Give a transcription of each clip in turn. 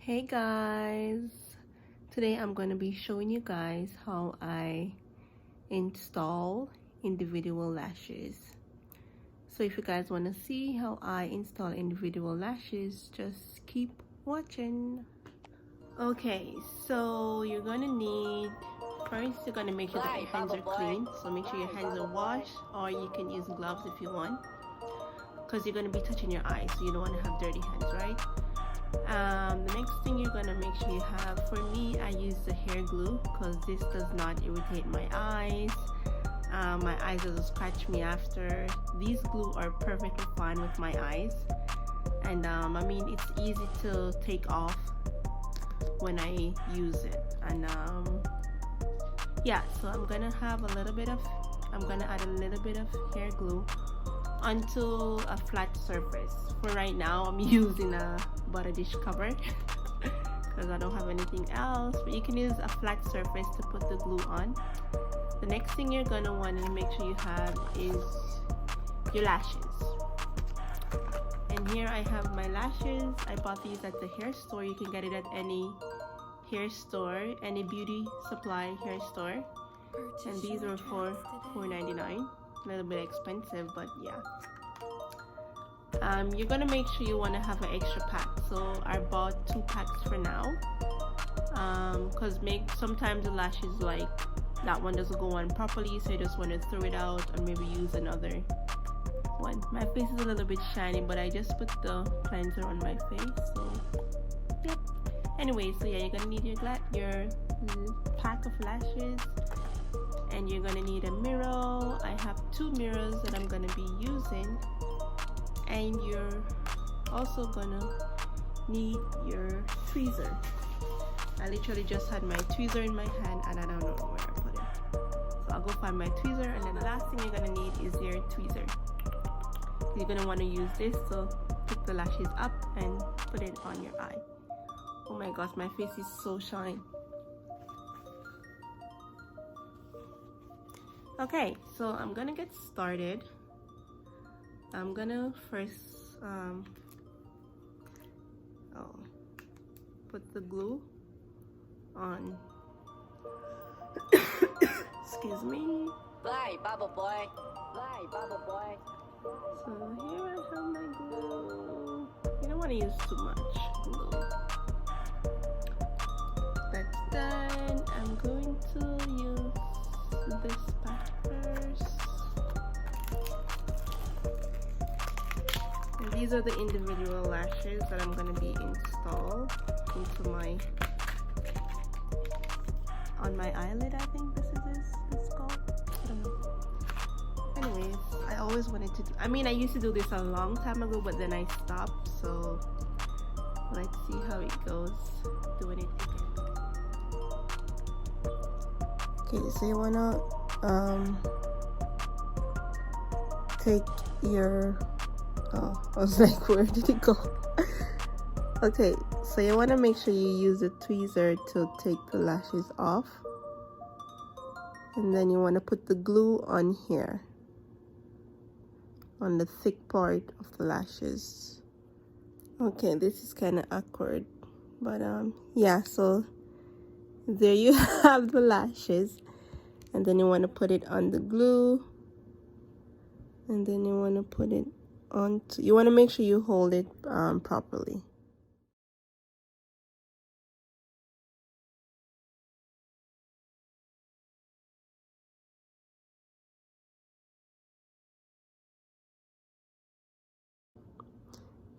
Hey guys, today I'm going to be showing you guys how I install individual lashes. So if you guys want to see how I install individual lashes, just keep watching. Okay, so you're going to need, first you're going to make sure that your hands are clean. So make sure your hands are washed, or you can use gloves if you want, because you're going to be touching your eyes, so you don't want to have dirty hands, right? The next thing you're gonna make sure you have, for me, I use the hair glue because this does not irritate my eyes. My eyes doesn't scratch me after. These glue are perfectly fine with my eyes, and I mean it's easy to take off when I use it. And yeah, so I'm gonna add a little bit of hair glue onto a flat surface. For right now, I'm using a butter dish cover because I don't have anything else, but you can use a flat surface to put the glue on. The next thing you're gonna want to make sure you have is your lashes. And here I have my lashes. I bought these at the hair store. You can get it at any hair store, any beauty supply hair store. And these are for $4.99. A little bit expensive, but yeah. You're gonna make sure you want to have an extra pack, so I bought 2 packs for now, because sometimes the lashes, like that one doesn't go on properly, so you just want to throw it out and maybe use another one. My face is a little bit shiny, but I just put the cleanser on my face, so yep. Anyway, so yeah, you're gonna need your pack of lashes, and you're gonna need a mirror. I have 2 mirrors that I'm gonna be using, and you're also gonna need your tweezer. I literally just had my tweezer in my hand and I don't know where I put it, so I'll go find my tweezer. And then the last thing you're gonna need is your tweezer. You're gonna want to use this to pick the lashes up and put it on your eye. Oh my gosh, my face is so shiny. Okay, so I'm gonna get started. I'm gonna first put the glue on. Excuse me. Bye, Baba boy. Bye, Baba boy. So here I have my glue. You don't want to use too much glue. That's done. I'm going to use this pack first. And these are the individual lashes that I'm going to be installed into on my eyelid. I think this called. I don't know. Anyways, I always wanted to I used to do this a long time ago, but then I stopped, so let's see how it goes doing it again. Okay, so you wanna take your I was like, where did it go? Okay, so you want to make sure you use a tweezer to take the lashes off, and then you want to put the glue on here, on the thick part of the lashes. Okay, this is kind of awkward, but yeah, so there you have the lashes, and then you want to put it on the glue, and then you want to put it onto, you want to make sure you hold it properly.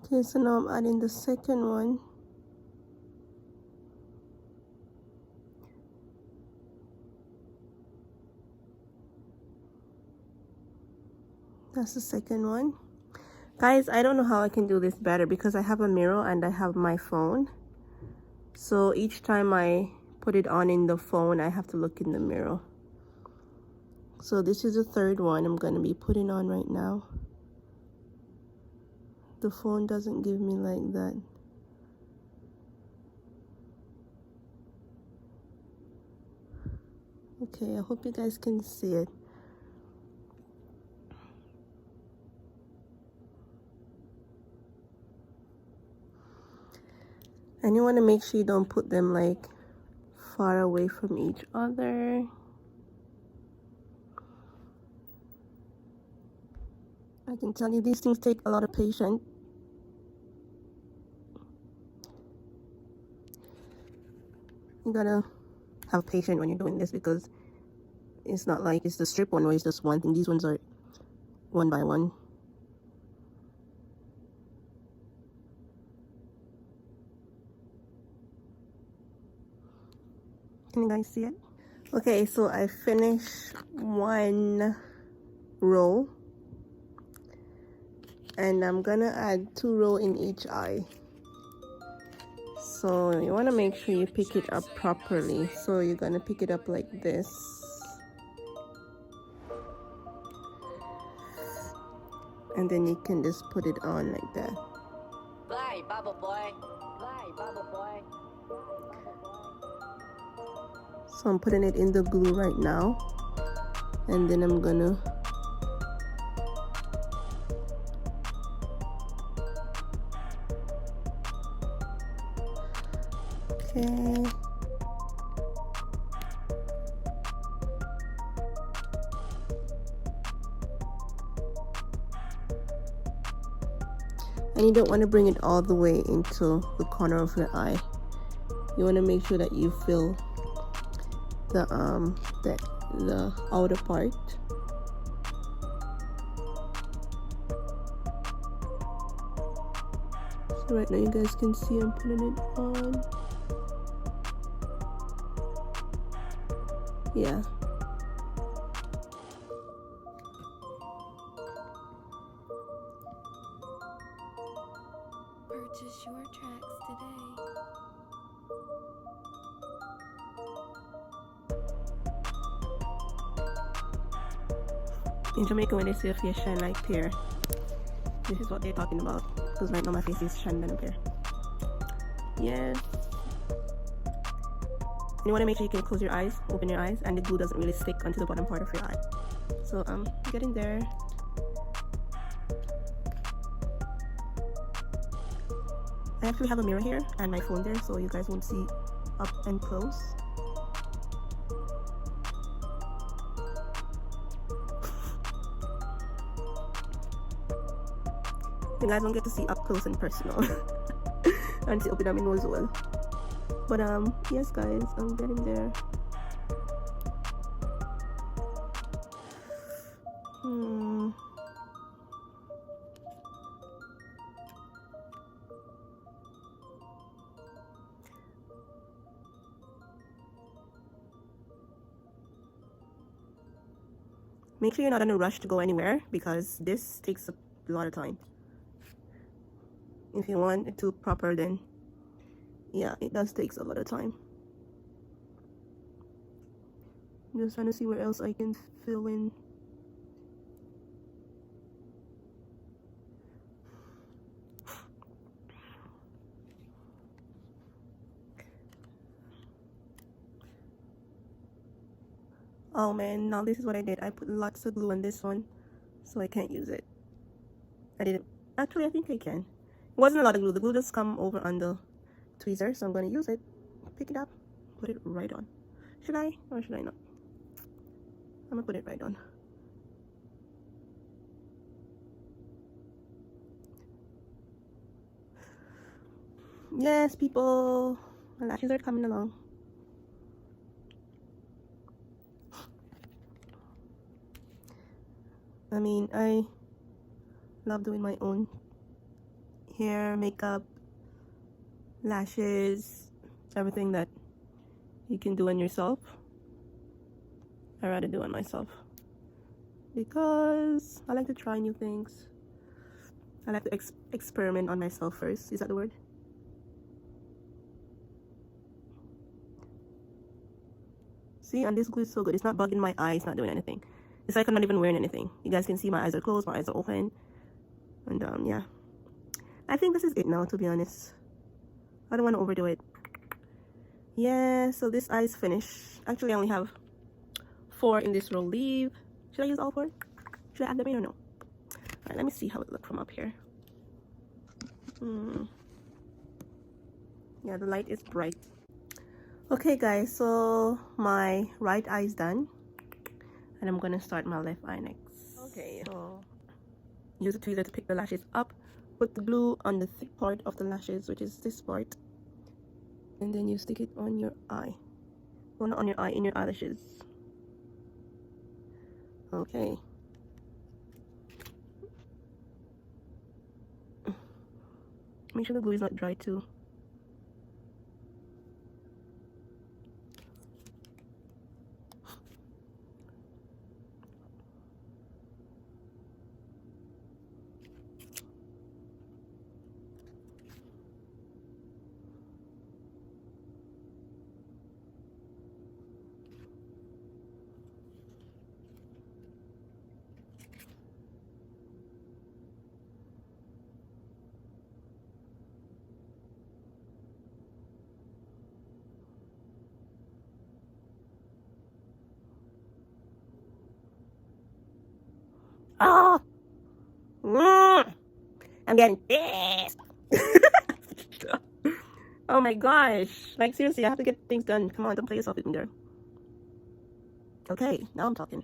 Okay, so now I'm adding the second one. That's the second one. Guys, I don't know how I can do this better because I have a mirror and I have my phone. So each time I put it on in the phone, I have to look in the mirror. So this is the third one I'm going to be putting on right now. The phone doesn't give me like that. Okay, I hope you guys can see it. And you want to make sure you don't put them like far away from each other. I can tell you these things take a lot of patience. You gotta have patience when you're doing this, because it's not like it's the strip one where it's just one thing. These ones are one by one. Can you guys see it? Okay, so I finished one row, and I'm gonna add 2 rows in each eye. So you want to make sure you pick it up properly. So you're gonna pick it up like this, and then you can just put it on like that. Fly, bubble boy. Fly, bubble boy. So I'm putting it in the glue right now, and then I'm gonna okay. And you don't want to bring it all the way into the corner of your eye. You want to make sure that you fill the outer part. So right now you guys can see I'm putting it on. Yeah. Purchase your tracks today. In Jamaica, when they say a face shine like pear, this is what they're talking about. Because right now my face is shining than a pear. Yes. And you want to make sure you can close your eyes, open your eyes, and the glue doesn't really stick onto the bottom part of your eye. So I'm getting there. I actually have a mirror here and my phone there, so you guys won't see up and close. You guys won't get to see up close and personal until open up my nose well. But yes guys, I'm getting there. Make sure you're not in a rush to go anywhere, because this takes a lot of time. If you want it to proper, then yeah, it does takes a lot of time. I'm just trying to see where else I can fill in. Oh man, now this is what I did. I put lots of glue on this one, so I can't use it. I didn't. Actually, I think I can. It wasn't a lot of glue. The glue just come over on the tweezer, so I'm going to use it. Pick it up, put it right on. Should I or should I not? I'm going to put it right on. Yes, people. My lashes are coming along. I mean, I love doing my own hair, makeup, lashes, everything that you can do on yourself. I rather do it myself because I like to try new things. I like to experiment on myself first. Is that the word? See, and this glue is so good. It's not bugging my eye. It's not doing anything. It's like I'm not even wearing anything. You guys can see my eyes are closed, my eyes are open. And yeah. I think this is it now, to be honest. I don't want to overdo it. Yeah, so this eye is finished. Actually, I only have 4 in this row leave. Should I use all 4? Should I add them in or no? Alright, let me see how it looks from up here. Yeah, the light is bright. Okay guys, so my right eye is done, and I'm gonna start my left eye next. Okay, so use a tweezer to pick the lashes up, put the glue on the thick part of the lashes, which is this part, and then you stick it on your eye. Well, not on your eye, in your eyelashes. Okay. Make sure the glue is not dry too. Oh! I'm getting pissed! Oh my gosh. Like, seriously, I have to get things done. Come on, don't play yourself with me there. Okay, now I'm talking.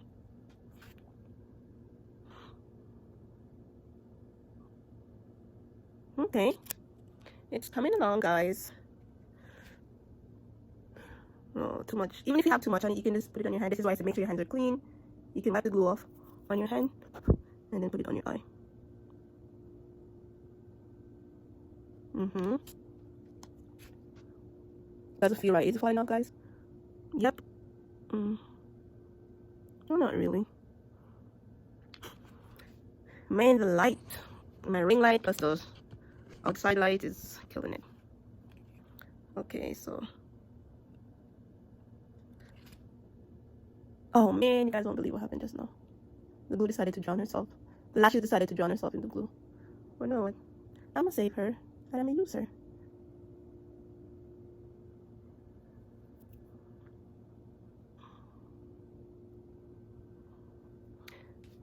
Okay. It's coming along, guys. Oh, too much. Even if you have too much on it, you can just put it on your hand. This is why I said make sure your hands are clean. You can wipe the glue off on your hand and then put it on your eye. Does it feel right? Is it falling out, guys? Yep. No, not really. Man, the light. My ring light plus the outside light is killing it. Okay, so. Oh man, you guys won't believe what happened just now. The glue decided to drown herself. The lashes decided to drown herself in the glue. Oh no, I'm gonna save her and I'm gonna use her.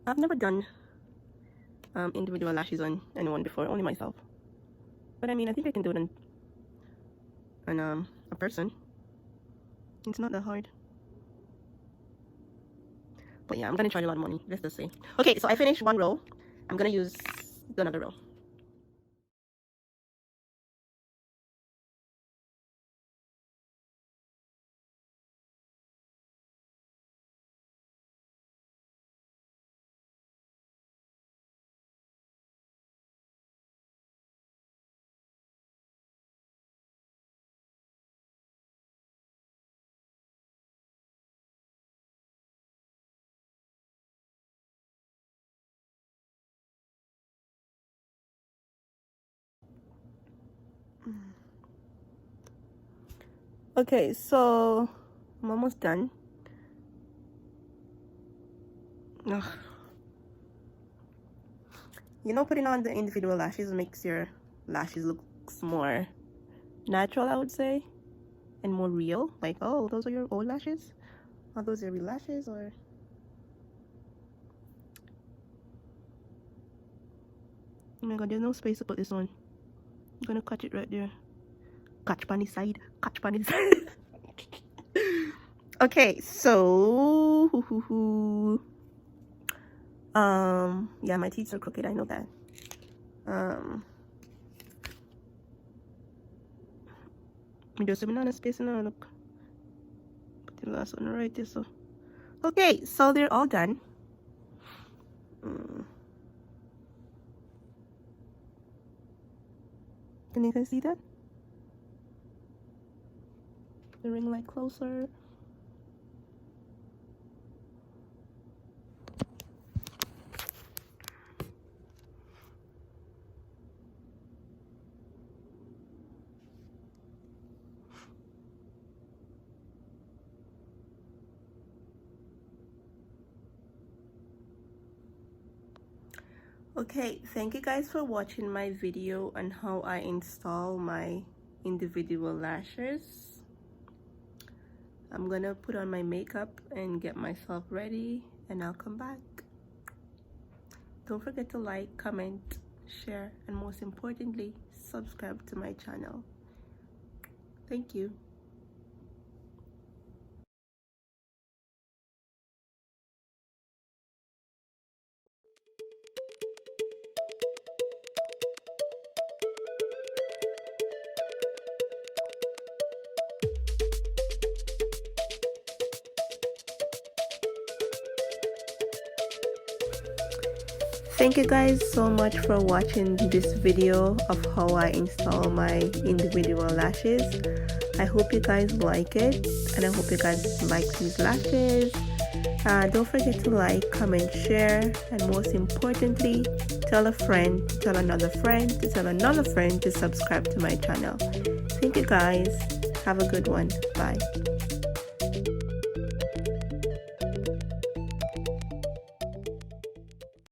I've never done individual lashes on anyone before, only myself. But I mean, I think I can do it on a person. It's not that hard. But yeah, I'm gonna charge a lot of money, let's just say. Okay, so I finished one row. I'm gonna use another row. Okay, so I'm almost done. Ugh. You know, putting on the individual lashes makes your lashes look more natural, I would say, and more real. Like, oh, those are your old lashes? Are those your real lashes? Or oh my god, there's no space to put this on. I'm gonna catch it right there. Catch bunny side. Catch bunny side. Okay, so yeah, my teeth are crooked, I know that. There's a banana space now, look. Put the last one right there, so. Okay, so they're all done. Can you guys see that? The ring light closer. Okay, thank you guys for watching my video on how I install my individual lashes. I'm gonna put on my makeup and get myself ready, and I'll come back. Don't forget to like, comment, share, and most importantly, subscribe to my channel. Thank you. Thank you guys so much for watching this video of how I install my individual lashes. I hope you guys like it, and I hope you guys like these lashes. Don't forget to like, comment, share, and most importantly, tell a friend, tell another friend, to tell another friend to subscribe to my channel. Thank you guys. Have a good one. Bye.